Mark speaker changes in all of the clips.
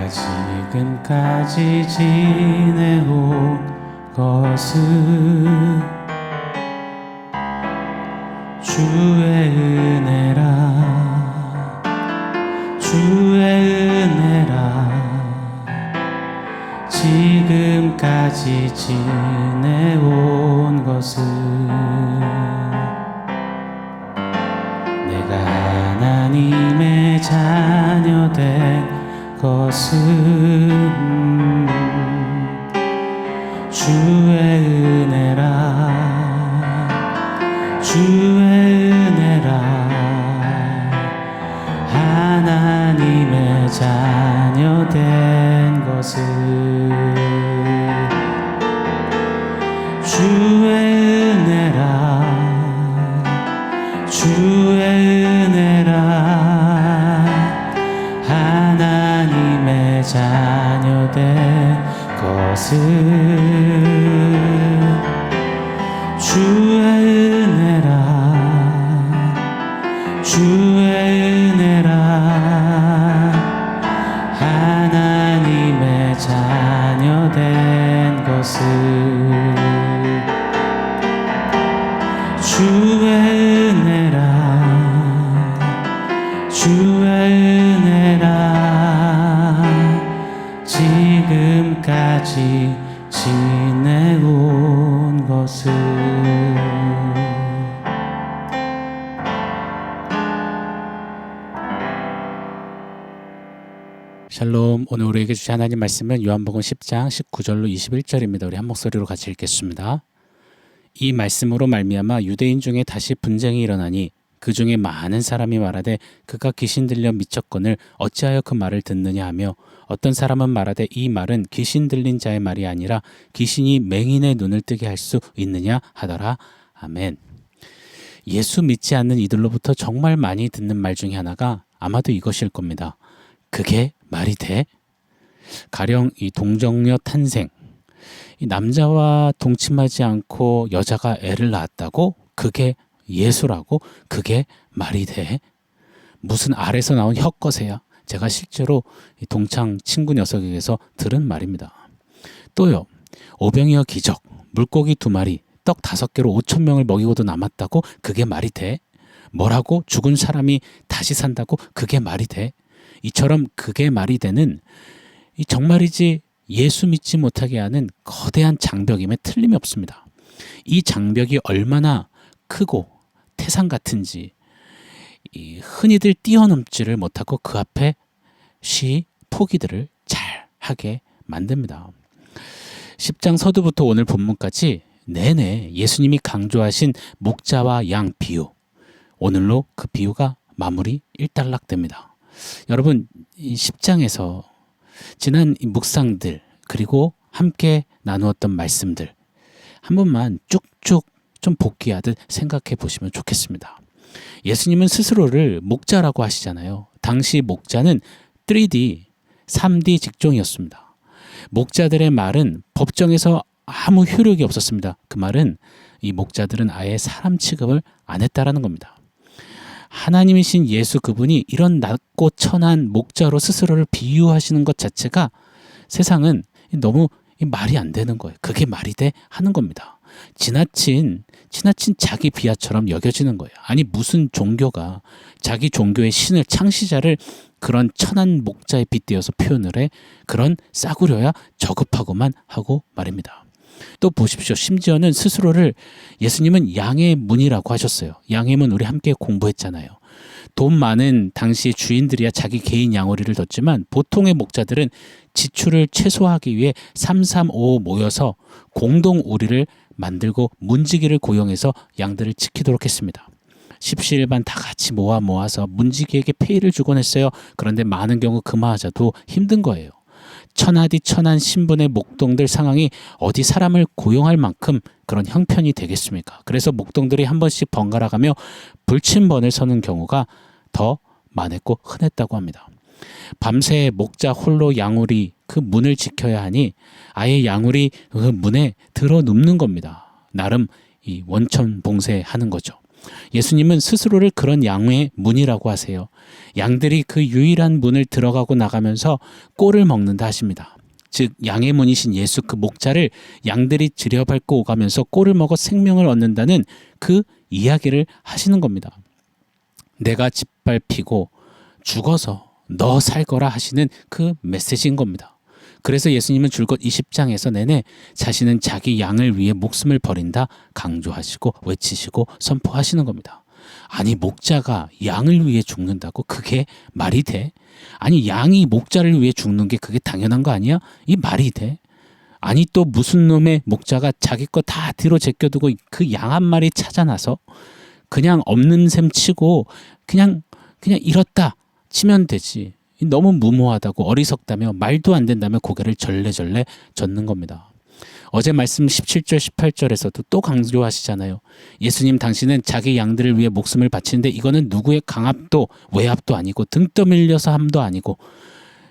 Speaker 1: 지금까지 지내온 것은 주의 은혜라, 주의 은혜라. 지금까지 지내온 것은 내가 하나님의 자녀 된 것은 주의 은혜라, 주의 은혜라. 하나님의 자녀 된 것은 주의 은혜라, 주의 은혜라. 하나님의 자녀 된 것은 주의 은혜라, 주의 은혜라. 하나님의 자녀 된 것은 주의 은혜라, 주의 은혜라. 지금까지 지내온 것은. 샬롬. 오늘 우리에게 주신 하나님 말씀은 요한복음 10장 19절로 21절입니다. 우리 한 목소리로 같이 읽겠습니다. 이 말씀으로 말미암아 유대인 중에 다시 분쟁이 일어나니 그 중에 많은 사람이 말하되 그가 귀신 들려 미쳤거늘 어찌하여 그 말을 듣느냐 하며, 어떤 사람은 말하되 이 말은 귀신 들린 자의 말이 아니라 귀신이 맹인의 눈을 뜨게 할 수 있느냐 하더라. 아멘. 예수 믿지 않는 이들로부터 정말 많이 듣는 말 중에 하나가 아마도 이것일 겁니다. 그게 말이 돼? 가령 이 동정녀 탄생, 이 남자와 동침하지 않고 여자가 애를 낳았다고? 그게 예수라고? 그게 말이 돼? 무슨 알에서 나온 혀꺼새야? 제가 실제로 동창 친구 녀석에게서 들은 말입니다. 또요, 오병이어 기적, 물고기 2마리, 떡 5개로 5,000명을 먹이고도 남았다고? 그게 말이 돼? 뭐라고? 죽은 사람이 다시 산다고? 그게 말이 돼? 이처럼 그게 말이 되는, 이 정말이지 예수 믿지 못하게 하는 거대한 장벽임에 틀림이 없습니다. 이 장벽이 얼마나 크고 태산 같은지 이 흔히들 뛰어넘지를 못하고 그 앞에 포기들을 잘 하게 만듭니다. 10장 서두부터 오늘 본문까지 내내 예수님이 강조하신 목자와 양 비유, 오늘로 그 비유가 마무리 일단락됩니다. 여러분, 이 10장에서 지난 묵상들 그리고 함께 나누었던 말씀들 한 번만 쭉쭉 좀 복귀하듯 생각해 보시면 좋겠습니다. 예수님은 스스로를 목자라고 하시잖아요. 당시 목자는 3D, 3D 직종이었습니다. 목자들의 말은 법정에서 아무 효력이 없었습니다. 그 말은 이 목자들은 아예 사람 취급을 안 했다라는 겁니다. 하나님이신 예수 그분이 이런 낮고 천한 목자로 스스로를 비유하시는 것 자체가 세상은 너무 말이 안 되는 거예요. 그게 말이 돼? 하는 겁니다. 지나친 자기 비하처럼 여겨지는 거예요. 아니, 무슨 종교가 자기 종교의 신을, 창시자를 그런 천한 목자에 빗대어서 표현을 해? 그런 싸구려야 저급하고만 하고 말입니다. 또 보십시오. 심지어는 스스로를 예수님은 양의 문이라고 하셨어요. 양의 문 우리 함께 공부했잖아요. 돈 많은 당시 주인들이야 자기 개인 양어리를 뒀지만 보통의 목자들은 지출을 최소화하기 위해 335 모여서 공동 우리를 만들고 문지기를 고용해서 양들을 지키도록 했습니다. 십시일반 다 같이 모아서 문지기에게 페이를 주곤 했어요. 그런데 많은 경우 그마저도 힘든 거예요. 천하디 천한 신분의 목동들 상황이 어디 사람을 고용할 만큼 그런 형편이 되겠습니까? 그래서 목동들이 한 번씩 번갈아 가며 불침번을 서는 경우가 더 많았고 흔했다고 합니다. 밤새 목자 홀로 양우리 그 문을 지켜야 하니 아예 양우리 그 문에 들어 눕는 겁니다. 나름 이 원천 봉쇄하는 거죠. 예수님은 스스로를 그런 양의 문이라고 하세요. 양들이 그 유일한 문을 들어가고 나가면서 꼴을 먹는다 하십니다. 즉 양의 문이신 예수 그 목자를 양들이 들여밟고 오가면서 꼴을 먹어 생명을 얻는다는 그 이야기를 하시는 겁니다. 내가 짓밟히고 죽어서 너 살거라 하시는 그 메시지인 겁니다. 그래서 예수님은 줄곧 20장에서 내내 자신은 자기 양을 위해 목숨을 버린다 강조하시고 외치시고 선포하시는 겁니다. 아니 목자가 양을 위해 죽는다고? 그게 말이 돼? 아니 양이 목자를 위해 죽는 게 그게 당연한 거 아니야? 이 말이 돼? 아니 또 무슨 놈의 목자가 자기 거 다 뒤로 제껴두고 그 양 한 마리 찾아나서 그냥 없는 셈 치고 그냥 잃었다 치면 되지. 너무 무모하다고 어리석다며 말도 안 된다며 고개를 절레절레 젓는 겁니다. 어제 말씀 17절 18절에서도 또 강조하시잖아요. 예수님 당신은 자기 양들을 위해 목숨을 바치는데 이거는 누구의 강압도 외압도 아니고 등 떠밀려서 함도 아니고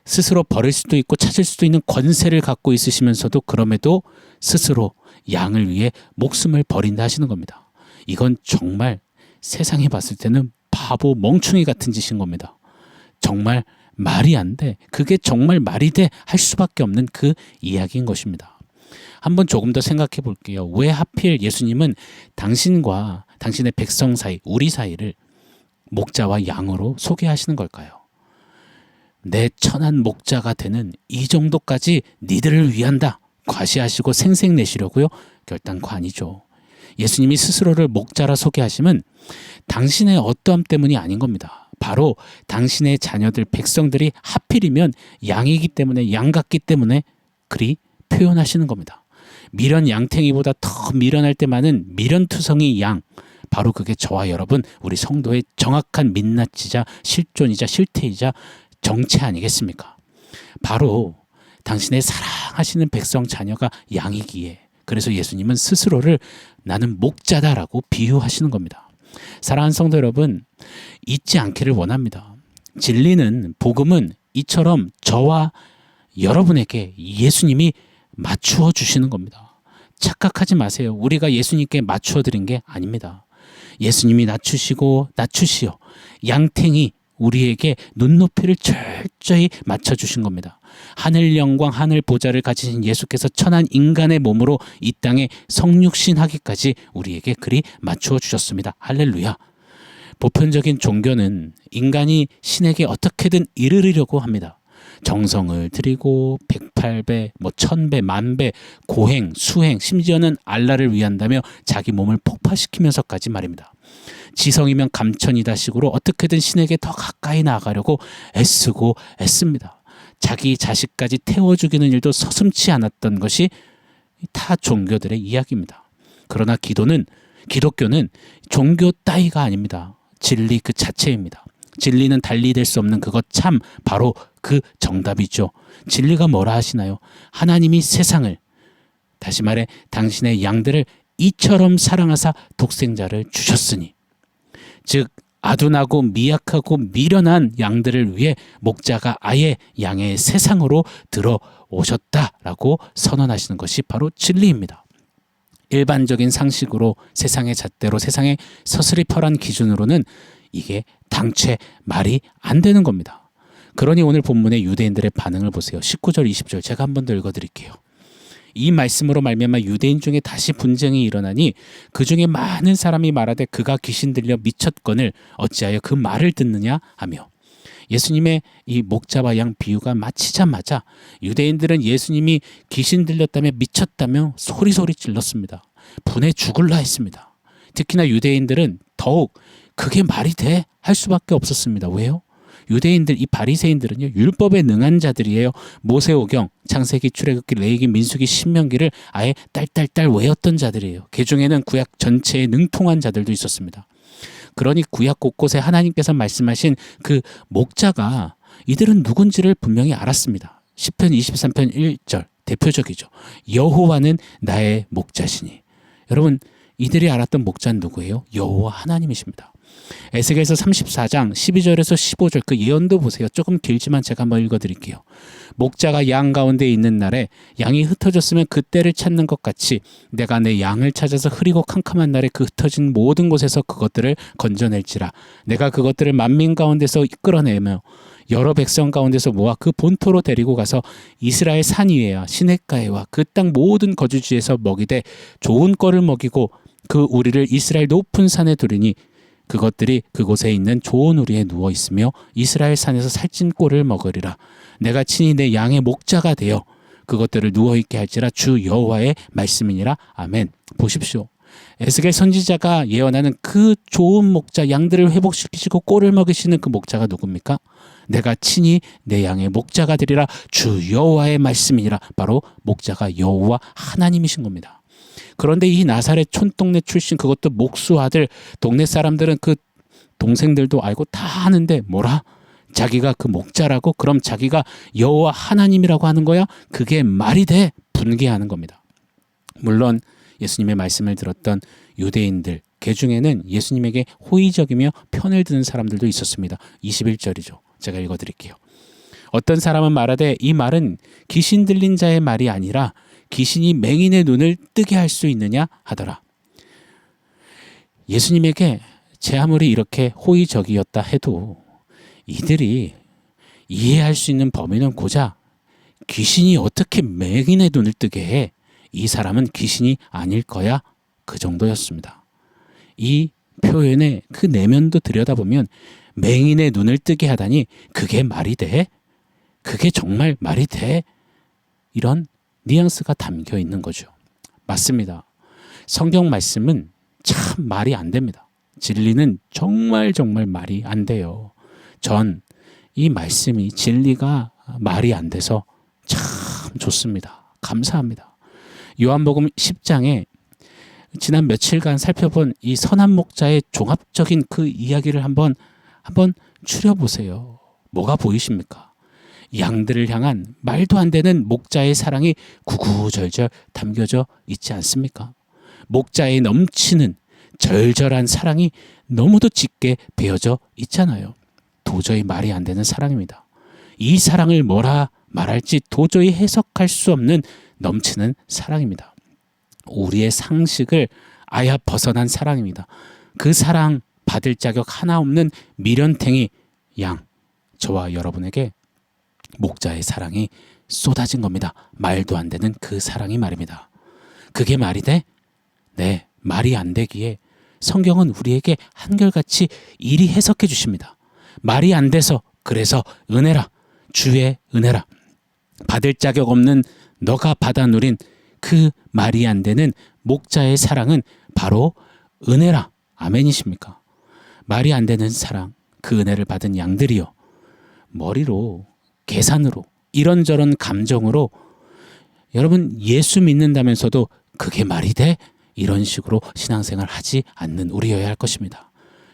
Speaker 1: 스스로 버릴 수도 있고 찾을 수도 있는 권세를 갖고 있으시면서도 그럼에도 스스로 양을 위해 목숨을 버린다 하시는 겁니다. 이건 정말 세상에 봤을 때는 바보 멍충이 같은 짓인 겁니다. 정말 말이 안 돼. 그게 정말 말이 돼 할 수밖에 없는 그 이야기인 것입니다. 한번 조금 더 생각해 볼게요. 왜 하필 예수님은 당신과 당신의 백성 사이, 우리 사이를 목자와 양으로 소개하시는 걸까요? 내 천한 목자가 되는 이 정도까지 니들을 위한다. 과시하시고 생색내시려고요? 결단코 아니죠. 예수님이 스스로를 목자라 소개하심은 당신의 어떠함 때문이 아닌 겁니다. 바로 당신의 자녀들, 백성들이 하필이면 양이기 때문에, 양 같기 때문에 그리 표현하시는 겁니다. 미련 양탱이보다 더 미련할 때 많은 미련투성이 양, 바로 그게 저와 여러분, 우리 성도의 정확한 민낯이자 실존이자 실태이자 정체 아니겠습니까? 바로 당신의 사랑하시는 백성 자녀가 양이기에, 그래서 예수님은 스스로를 나는 목자다라고 비유하시는 겁니다. 사랑하는 성도 여러분, 잊지 않기를 원합니다. 진리는, 복음은 이처럼 저와 여러분에게 예수님이 맞추어 주시는 겁니다. 착각하지 마세요. 우리가 예수님께 맞추어 드린 게 아닙니다. 예수님이 낮추시고 낮추시어 양탱이 우리에게 눈높이를 철저히 맞춰주신 겁니다. 하늘 영광, 하늘 보좌를 가지신 예수께서 천한 인간의 몸으로 이 땅에 성육신하기까지 우리에게 그리 맞추어 주셨습니다. 할렐루야. 보편적인 종교는 인간이 신에게 어떻게든 이르려고 합니다. 정성을 들이고 108배, 1000배, 10,000배 고행, 수행, 심지어는 알라를 위한다며 자기 몸을 폭파시키면서까지 말입니다. 지성이면 감천이다 식으로 어떻게든 신에게 더 가까이 나아가려고 애쓰고 애씁니다. 자기 자식까지 태워 죽이는 일도 서슴지 않았던 것이 타 종교들의 이야기입니다. 그러나 기독교는 종교 따위가 아닙니다. 진리 그 자체입니다. 진리는 달리 될 수 없는 그것 참 바로 그 정답이죠. 진리가 뭐라 하시나요? 하나님이 세상을, 다시 말해 당신의 양들을 이처럼 사랑하사 독생자를 주셨으니, 즉 아둔하고 미약하고 미련한 양들을 위해 목자가 아예 양의 세상으로 들어오셨다라고 선언하시는 것이 바로 진리입니다. 일반적인 상식으로, 세상의 잣대로, 세상의 서슬이펄한 기준으로는 이게 당최 말이 안 되는 겁니다. 그러니 오늘 본문의 유대인들의 반응을 보세요. 19절 20절 제가 한 번 더 읽어드릴게요. 이 말씀으로 말미암아 유대인 중에 다시 분쟁이 일어나니 그 중에 많은 사람이 말하되 그가 귀신 들려 미쳤거늘 어찌하여 그 말을 듣느냐 하며, 예수님의 이 목자와 양 비유가 마치자마자 유대인들은 예수님이 귀신 들렸다며 미쳤다며 소리소리 찔렀습니다. 분에 죽을라 했습니다. 특히나 유대인들은 더욱 그게 말이 돼? 할 수밖에 없었습니다. 왜요? 유대인들, 이 바리새인들은요, 율법에 능한 자들이에요. 모세오경, 창세기, 출애굽기, 레위기, 민수기, 신명기를 아예 딸딸딸 외웠던 자들이에요. 그 중에는 구약 전체에 능통한 자들도 있었습니다. 그러니 구약 곳곳에 하나님께서 말씀하신 그 목자가 이들은 누군지를 분명히 알았습니다. 시편 23편 1절 대표적이죠. 여호와는 나의 목자시니. 여러분, 이들이 알았던 목자는 누구예요? 여호와 하나님이십니다. 에스겔서 34장 12절에서 15절 그 예언도 보세요. 조금 길지만 제가 한번 읽어드릴게요. 목자가 양 가운데 있는 날에 양이 흩어졌으면 그때를 찾는 것 같이 내가 내 양을 찾아서 흐리고 캄캄한 날에 그 흩어진 모든 곳에서 그것들을 건져낼지라. 내가 그것들을 만민 가운데서 이끌어내며 여러 백성 가운데서 모아 그 본토로 데리고 가서 이스라엘 산 위에와 시냇가에와 그 땅 모든 거주지에서 먹이되 좋은 꼴을 먹이고 그 우리를 이스라엘 높은 산에 두리니 그것들이 그곳에 있는 좋은 우리에 누워 있으며 이스라엘 산에서 살찐 꼴을 먹으리라. 내가 친히 내 양의 목자가 되어 그것들을 누워 있게 할지라. 주 여호와의 말씀이니라. 아멘. 보십시오. 에스겔 선지자가 예언하는 그 좋은 목자, 양들을 회복시키시고 꼴을 먹이시는 그 목자가 누굽니까? 내가 친히 내 양의 목자가 되리라. 주 여호와의 말씀이니라. 바로 목자가 여호와 하나님이신 겁니다. 그런데 이 나사렛 촌동네 출신, 그것도 목수 아들, 동네 사람들은 그 동생들도 알고 다 아는데 뭐라? 자기가 그 목자라고? 그럼 자기가 여호와 하나님이라고 하는 거야? 그게 말이 돼? 분개하는 겁니다. 물론 예수님의 말씀을 들었던 유대인들, 그 중에는 예수님에게 호의적이며 편을 드는 사람들도 있었습니다. 21절이죠. 제가 읽어드릴게요. 어떤 사람은 말하되 이 말은 귀신 들린 자의 말이 아니라 귀신이 맹인의 눈을 뜨게 할 수 있느냐 하더라. 예수님에게 제 아무리 이렇게 호의적이었다 해도 이들이 이해할 수 있는 범위는 고작 귀신이 어떻게 맹인의 눈을 뜨게 해? 이 사람은 귀신이 아닐 거야. 그 정도였습니다. 이 표현의 그 내면도 들여다보면 맹인의 눈을 뜨게 하다니 그게 말이 돼? 그게 정말 말이 돼? 이런 뉘앙스가 담겨 있는 거죠. 맞습니다. 성경 말씀은 참 말이 안 됩니다. 진리는 정말 말이 안 돼요. 전 이 말씀이 진리가 말이 안 돼서 참 좋습니다. 감사합니다. 요한복음 10장에 지난 며칠간 살펴본 이 선한 목자의 종합적인 그 이야기를 한번 추려보세요. 뭐가 보이십니까? 양들을 향한 말도 안 되는 목자의 사랑이 구구절절 담겨져 있지 않습니까? 목자의 넘치는 절절한 사랑이 너무도 짙게 배어져 있잖아요. 도저히 말이 안 되는 사랑입니다. 이 사랑을 뭐라 말할지 도저히 해석할 수 없는 넘치는 사랑입니다. 우리의 상식을 아야 벗어난 사랑입니다. 그 사랑 받을 자격 하나 없는 미련탱이 양, 저와 여러분에게 목자의 사랑이 쏟아진 겁니다. 말도 안 되는 그 사랑이 말입니다. 그게 말이 돼? 네, 말이 안 되기에 성경은 우리에게 한결같이 이리 해석해 주십니다. 말이 안 돼서, 그래서 은혜라, 주의 은혜라. 받을 자격 없는 너가 받아 누린 그 말이 안 되는 목자의 사랑은 바로 은혜라. 아멘이십니까? 말이 안 되는 사랑, 그 은혜를 받은 양들이요, 머리로, 계산으로, 이런저런 감정으로 여러분 예수 믿는다면서도 그게 말이 돼? 이런 식으로 신앙생활 하지 않는 우리여야 할 것입니다.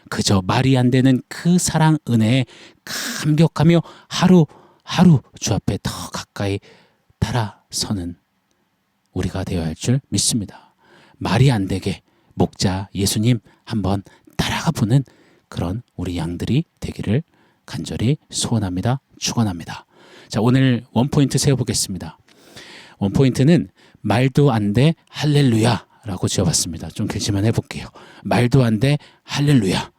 Speaker 1: 그저 말이 안 되는 그 사랑 은혜에 감격하며 하루하루 주 앞에 더 가까이 따라서는 우리가 되어야 할 줄 믿습니다. 말이 안 되게 목자 예수님 한번 따라가 보는 그런 우리 양들이 되기를 간절히 소원합니다. 축원합니다. 자, 오늘 원포인트 세워보겠습니다. 원포인트는 말도 안 돼 할렐루야 라고 지어봤습니다. 좀 길지만 해볼게요. 말도 안 돼 할렐루야.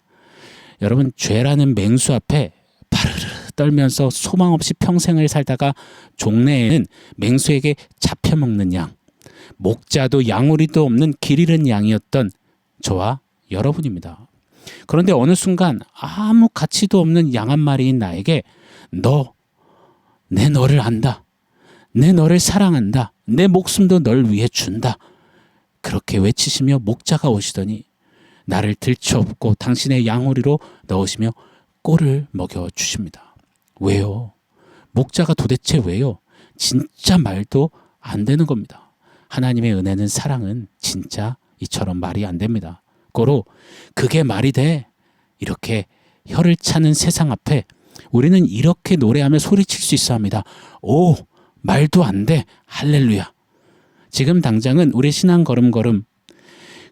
Speaker 1: 여러분, 죄라는 맹수 앞에 파르르 떨면서 소망 없이 평생을 살다가 종래에는 맹수에게 잡혀먹는 양, 목자도 양우리도 없는 길 잃은 양이었던 저와 여러분입니다. 그런데 어느 순간 아무 가치도 없는 양 한 마리인 나에게 내 너를 안다. 내 너를 사랑한다. 내 목숨도 널 위해 준다. 그렇게 외치시며 목자가 오시더니 나를 들쳐업고 당신의 양우리로 넣으시며 꼴을 먹여주십니다. 왜요? 목자가 도대체 왜요? 진짜 말도 안 되는 겁니다. 하나님의 은혜는, 사랑은 진짜 이처럼 말이 안 됩니다. 고로 그게 말이 돼? 이렇게 혀를 차는 세상 앞에 우리는 이렇게 노래하며 소리칠 수 있어 합니다. 오, 말도 안 돼 할렐루야. 지금 당장은 우리 신앙 걸음걸음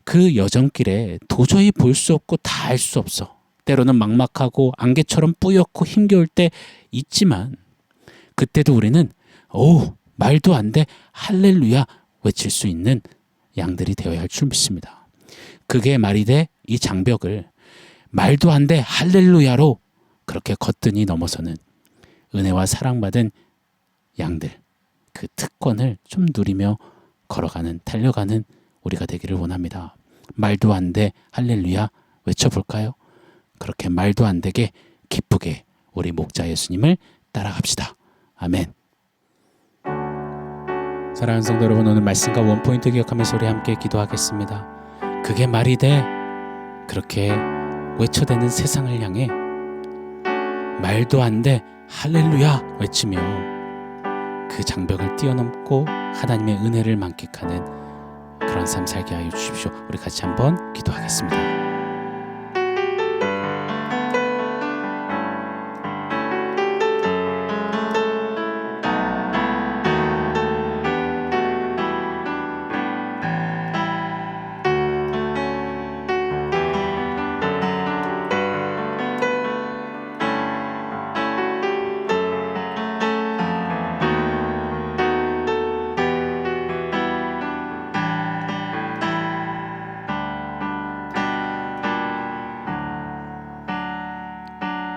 Speaker 1: 그 여정길에 도저히 볼 수 없고 다 알 수 없어. 때로는 막막하고 안개처럼 뿌옇고 힘겨울 때 있지만 그때도 우리는 오, 말도 안 돼 할렐루야 외칠 수 있는 양들이 되어야 할 줄 믿습니다. 그게 말이 돼 이 장벽을 말도 안 돼 할렐루야로 그렇게 거뜬히 넘어서는 은혜와 사랑받은 양들, 그 특권을 좀 누리며 걸어가는, 달려가는 우리가 되기를 원합니다. 말도 안 돼 할렐루야 외쳐볼까요? 그렇게 말도 안 되게 기쁘게 우리 목자 예수님을 따라갑시다. 아멘. 사랑하는 성도 여러분, 오늘 말씀과 원포인트 기억하면서 우리 함께 기도하겠습니다. 그게 말이 돼 그렇게 외쳐대는 세상을 향해 말도 안 돼 할렐루야 외치며 그 장벽을 뛰어넘고 하나님의 은혜를 만끽하는 그런 삶 살게 하여 주십시오. 우리 같이 한번 기도하겠습니다.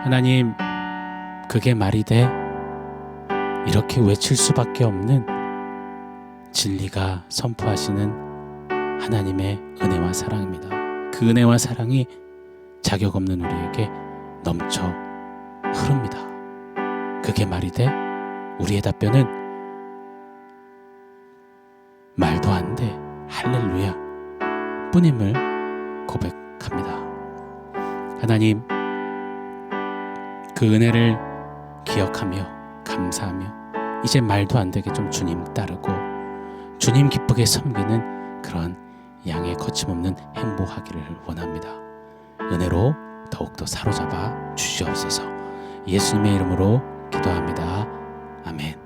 Speaker 1: 하나님, 그게 말이 돼 이렇게 외칠 수밖에 없는 진리가 선포하시는 하나님의 은혜와 사랑입니다. 그 은혜와 사랑이 자격 없는 우리에게 넘쳐 흐릅니다. 그게 말이 돼 우리의 답변은 말도 안 돼 할렐루야 뿐임을 고백합니다. 하나님, 그 은혜를 기억하며 감사하며 이제 말도 안 되게 좀 주님 따르고 주님 기쁘게 섬기는 그런 양의 거침없는 행복하기를 원합니다. 은혜로 더욱더 사로잡아 주시옵소서. 예수님의 이름으로 기도합니다. 아멘.